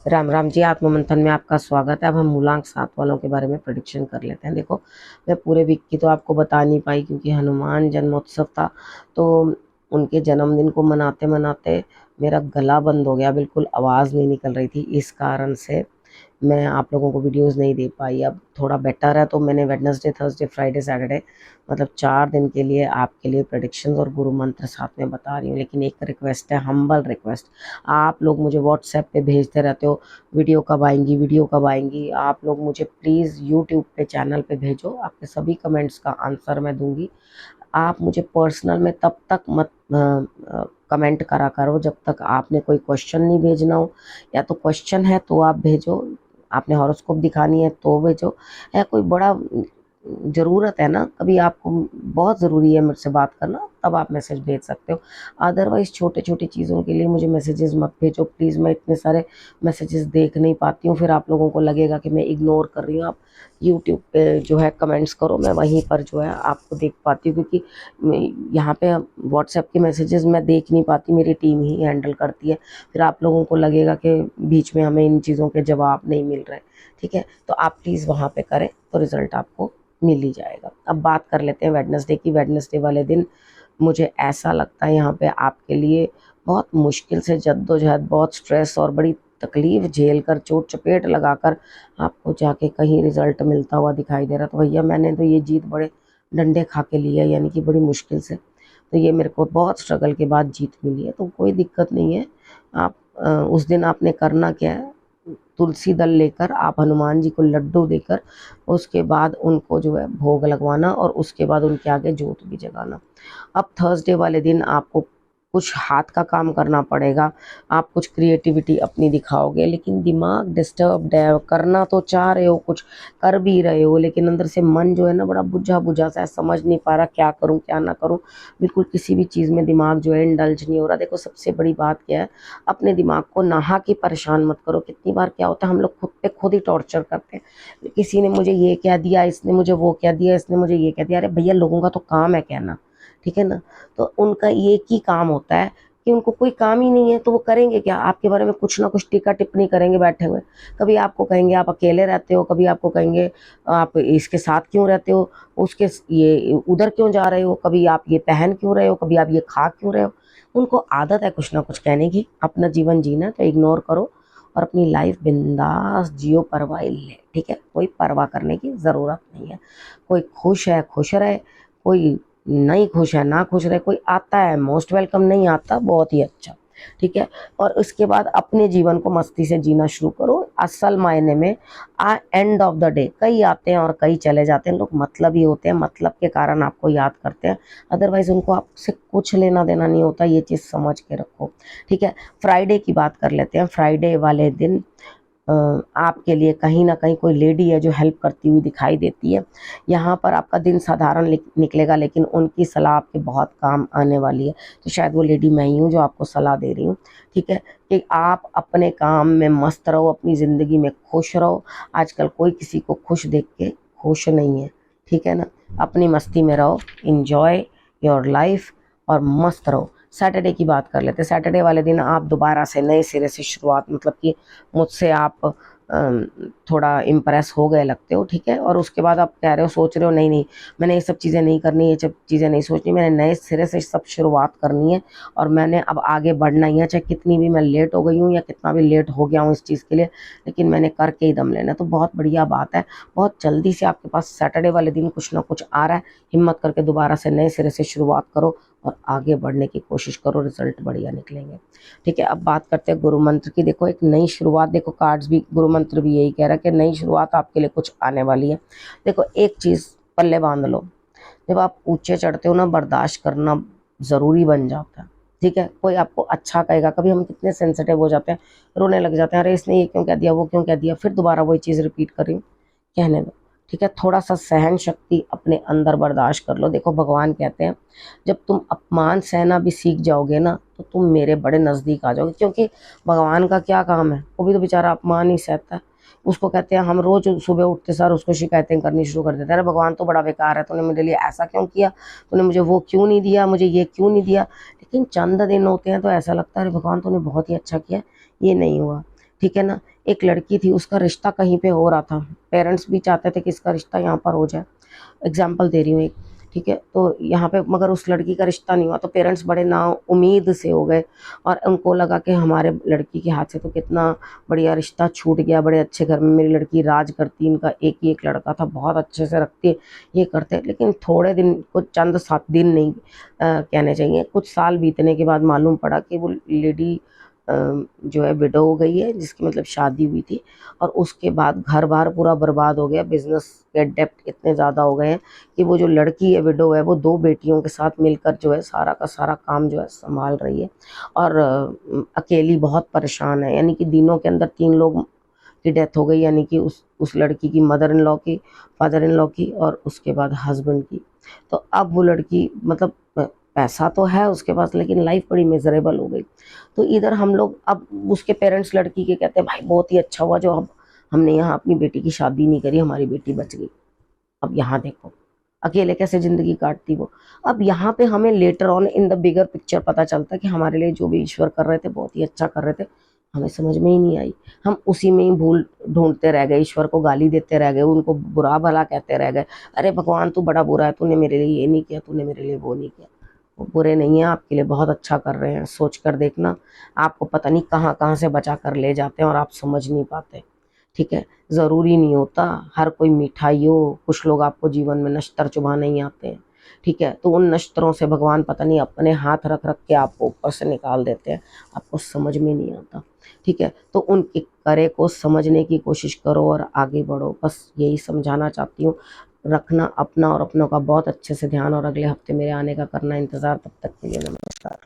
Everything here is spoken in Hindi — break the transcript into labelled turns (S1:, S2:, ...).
S1: राम राम जी, आत्ममंथन में आपका स्वागत है। अब हम मूलांक 7 वालों के बारे में प्रेडिक्शन कर लेते हैं। देखो, मैं पूरे वीक की तो आपको बता नहीं पाई क्योंकि हनुमान जन्मोत्सव था, तो उनके जन्मदिन को मनाते मनाते मेरा गला बंद हो गया, बिल्कुल आवाज़ नहीं निकल रही थी। इस कारण से मैं आप लोगों को वीडियोस नहीं दे पाई। अब थोड़ा बेटर है तो मैंने वेडनेसडे, थर्सडे, फ्राइडे, सैटरडे मतलब 4 दिन के लिए आपके लिए प्रेडिक्शंस और गुरु मंत्र साथ में बता रही हूँ। लेकिन एक रिक्वेस्ट है, हम्बल रिक्वेस्ट, आप लोग मुझे व्हाट्सएप पे भेजते रहते हो वीडियो कब आएंगी, वीडियो कब आएंगी। आप लोग मुझे प्लीज़ यूट्यूब पे चैनल पे भेजो, आपके सभी कमेंट्स का आंसर मैं दूंगी। आप मुझे पर्सनल में तब तक मत कमेंट करा करो जब तक आपने कोई क्वेश्चन नहीं भेजना हो, या तो क्वेश्चन है तो आप भेजो, आपने हॉरोस्कोप दिखानी है तो भेजो, है कोई बड़ा ज़रूरत है ना, कभी आपको बहुत ज़रूरी है मुझसे बात करना, तब आप मैसेज भेज सकते हो। अदरवाइज़ छोटे छोटी चीज़ों के लिए मुझे मैसेजेस मत भेजो प्लीज़। मैं इतने सारे मैसेजेस देख नहीं पाती हूँ, फिर आप लोगों को लगेगा कि मैं इग्नोर कर रही हूँ। आप यूट्यूब पे जो है कमेंट्स करो, मैं वहीं पर जो है आपको देख पाती हूँ, क्योंकि यहाँ पे व्हाट्सएप के मैसेजेस मैं देख नहीं पाती, मेरी टीम ही हैंडल करती है। फिर आप लोगों को लगेगा कि बीच में हमें इन चीज़ों के जवाब नहीं मिल रहे। ठीक है, तो आप प्लीज़ वहाँ पे करें तो रिज़ल्ट आपको मिल ही जाएगा। अब बात कर लेते हैं वेडनेसडे की। वेडनेसडे वाले दिन मुझे ऐसा लगता है यहाँ पे आपके लिए बहुत मुश्किल से जद्दोजहद, बहुत स्ट्रेस और बड़ी तकलीफ झेल कर, चोट चपेट लगाकर आपको जाके कहीं रिजल्ट मिलता हुआ दिखाई दे रहा। तो भैया मैंने तो ये जीत बड़े डंडे खा के ली है, यानी कि बड़ी मुश्किल से, तो ये मेरे को बहुत स्ट्रगल के बाद जीत मिली है। तो कोई दिक्कत नहीं है। आप उस दिन आपने करना क्या है, तुलसी दल लेकर आप हनुमान जी को लड्डू देकर उसके बाद उनको जो है भोग लगवाना और उसके बाद उनके आगे जोत भी जगाना। अब थर्सडे वाले दिन आपको कुछ हाथ का काम करना पड़ेगा, आप कुछ क्रिएटिविटी अपनी दिखाओगे, लेकिन दिमाग डिस्टर्ब्ड है। करना तो चाह रहे हो, कुछ कर भी रहे हो, लेकिन अंदर से मन जो है ना बड़ा बुझा बुझा सा है, समझ नहीं पा रहा क्या करूं क्या ना करूं। बिल्कुल किसी भी चीज़ में दिमाग जो है इंडल्ज नहीं हो रहा। देखो सबसे बड़ी बात क्या है, अपने दिमाग को नहा के परेशान मत करो। कितनी बार क्या होता है, हम लोग खुद पे खुद ही टॉर्चर करते हैं। किसी ने मुझे ये कह दिया, इसने मुझे वो कह दिया, इसने मुझे ये कह दिया। अरे भैया, लोगों का तो काम है कहना, ठीक है ना। तो उनका एक ही काम होता है कि उनको कोई काम ही नहीं है, तो वो करेंगे क्या, आपके बारे में कुछ ना कुछ टीका टिप्पणी करेंगे बैठे हुए। कभी आपको कहेंगे आप अकेले रहते हो, कभी आपको कहेंगे आप इसके साथ क्यों रहते हो, उसके ये उधर क्यों जा रहे हो, कभी आप ये पहन क्यों रहे हो, कभी आप ये खा क्यों रहे हो। उनको आदत है कुछ ना कुछ कहने की। अपना जीवन जीना तो इग्नोर करो और अपनी लाइफ बिंदास जियो, परवाह ले, ठीक है। कोई परवाह करने की ज़रूरत नहीं है। कोई खुश है खुश रहे, कोई नहीं खुश है ना खुश रहे। कोई आता है मोस्ट वेलकम, नहीं आता बहुत ही अच्छा, ठीक है। और उसके बाद अपने जीवन को मस्ती से जीना शुरू करो। असल मायने में एंड ऑफ द डे कई आते हैं और कई चले जाते हैं। लोग मतलब ही होते हैं, मतलब के कारण आपको याद करते हैं, अदरवाइज उनको आपसे कुछ लेना देना नहीं होता। ये चीज़ समझ के रखो, ठीक है। फ्राइडे की बात कर लेते हैं। फ्राइडे वाले दिन आपके लिए कहीं ना कहीं कोई लेडी है जो हेल्प करती हुई दिखाई देती है। यहाँ पर आपका दिन साधारण निकलेगा, लेकिन उनकी सलाह आपके बहुत काम आने वाली है। तो शायद वो लेडी मैं ही हूँ जो आपको सलाह दे रही हूँ, ठीक है। कि आप अपने काम में मस्त रहो, अपनी ज़िंदगी में खुश रहो। आजकल कोई किसी को खुश देख के खुश नहीं है, ठीक है ना। अपनी मस्ती में रहो, इंजॉय योर लाइफ और मस्त रहो। सैटरडे की बात कर लेते हैं। सैटरडे वाले दिन आप दोबारा से नए सिरे से शुरुआत, मतलब कि मुझसे आप थोड़ा इम्प्रेस हो गए लगते हो, ठीक है। और उसके बाद आप कह रहे हो, सोच रहे हो नहीं नहीं मैंने ये सब चीज़ें नहीं करनी, ये सब चीज़ें नहीं सोचनी, मैंने नए सिरे से सब शुरुआत करनी है और मैंने अब आगे बढ़ना ही है। चाहे कितनी भी मैं लेट हो गई हूँ या कितना भी लेट हो गया हूँ इस चीज़ के लिए, लेकिन मैंने करके ही दम लेना। तो बहुत बढ़िया बात है, बहुत जल्दी से आपके पास सैटरडे वाले दिन कुछ ना कुछ आ रहा है। हिम्मत करके दोबारा से नए सिरे से शुरुआत करो और आगे बढ़ने की कोशिश करो, रिजल्ट बढ़िया निकलेंगे, ठीक है। अब बात करते हैं गुरु मंत्र की। देखो एक नई शुरुआत, देखो कार्ड्स भी, गुरु मंत्र भी यही कह रहा है कि नई शुरुआत आपके लिए कुछ आने वाली है। देखो एक चीज़ पल्ले बांध लो, जब आप ऊंचे चढ़ते हो ना, बर्दाश्त करना ज़रूरी बन जाता है, ठीक है। कोई आपको अच्छा कहेगा, कभी हम कितने सेंसिटिव हो जाते हैं, रोने लग जाते हैं, अरे इसने ये क्यों कह दिया, वो क्यों कह दिया, फिर दोबारा वही चीज़ रिपीट कर रही हूँ, कहने दो, ठीक है। थोड़ा सा सहन शक्ति अपने अंदर बर्दाश्त कर लो। देखो भगवान कहते हैं जब तुम अपमान सहना भी सीख जाओगे ना, तो तुम मेरे बड़े नज़दीक आ जाओगे। क्योंकि भगवान का क्या काम है, वो भी तो बेचारा अपमान ही सहता है। उसको कहते हैं, हम रोज सुबह उठते सर उसको शिकायतें करनी शुरू कर देते हैं, अरे भगवान तो बड़ा बेकार है, तूने मेरे लिए ऐसा क्यों किया, तूने मुझे वो क्यों नहीं दिया, मुझे ये क्यों नहीं दिया। लेकिन चंद दिन होते हैं तो ऐसा लगता है अरे भगवान तूने बहुत ही अच्छा किया, ये नहीं हुआ। ठीक है ना। एक लड़की थी, उसका रिश्ता कहीं पे हो रहा था, पेरेंट्स भी चाहते थे कि इसका रिश्ता यहाँ पर हो जाए, एग्जाम्पल दे रही हूँ एक, ठीक है। तो यहाँ पे मगर उस लड़की का रिश्ता नहीं हुआ, तो पेरेंट्स बड़े ना उम्मीद से हो गए, और उनको लगा कि हमारे लड़की के हाथ से तो कितना बढ़िया रिश्ता छूट गया, बड़े अच्छे घर में मेरी लड़की राज करती, इनका एक ही एक लड़का था, बहुत अच्छे से रखती, ये करते। लेकिन थोड़े दिन, कुछ चंद 7 दिन नहीं कहने चाहिए, कुछ साल बीतने के बाद मालूम पड़ा कि वो लेडी जो है विडो हो गई है, जिसकी मतलब शादी हुई थी, और उसके बाद घर बार पूरा बर्बाद हो गया, बिजनेस के डेप्ट इतने ज़्यादा हो गए हैं कि वो जो लड़की है विडो है, वो 2 बेटियों के साथ मिलकर जो है सारा का सारा काम जो है संभाल रही है, और अकेली बहुत परेशान है। यानी कि दिनों के अंदर 3 लोग की डेथ हो गई, यानी कि उस लड़की की मदर इन लॉ की, फादर इन लॉ की, और उसके बाद हस्बैंड की। तो अब वो लड़की मतलब पैसा तो है उसके पास, लेकिन लाइफ बड़ी मिजरेबल हो गई। तो इधर हम लोग, अब उसके पेरेंट्स लड़की के कहते हैं भाई बहुत ही अच्छा हुआ जो अब हमने यहाँ अपनी बेटी की शादी नहीं करी, हमारी बेटी बच गई। अब यहाँ देखो अकेले कैसे जिंदगी काटती वो। अब यहाँ पे हमें later on in the bigger picture पता चलता कि हमारे लिए जो भी ईश्वर कर रहे थे बहुत ही अच्छा कर रहे थे, हमें समझ में ही नहीं आई, हम उसी में ही भूल ढूंढते रह गए, ईश्वर को गाली देते रह गए, उनको बुरा भला कहते रह गए, अरे भगवान तू बड़ा बुरा है, तूने मेरे लिए ये नहीं किया, तूने मेरे लिए वो नहीं किया। वो बुरे नहीं है, आपके लिए बहुत अच्छा कर रहे हैं, सोच कर देखना, आपको पता नहीं कहाँ कहाँ से बचा कर ले जाते हैं और आप समझ नहीं पाते। ठीक है, ज़रूरी नहीं होता हर कोई मिठाई हो, कुछ लोग आपको जीवन में नश्तर चुभाने ही आते हैं। ठीक है, तो उन नश्तरों से भगवान पता नहीं अपने हाथ रख रख के आपको ऊपर से निकाल देते हैं, आपको समझ में नहीं आता। ठीक है, तो उनके करे को समझने की कोशिश करो और आगे बढ़ो, बस यही समझाना चाहती हूँ। रखना अपना और अपनों का बहुत अच्छे से ध्यान, और अगले हफ्ते मेरे आने का करना इंतज़ार। तब तक के लिए नमस्कार।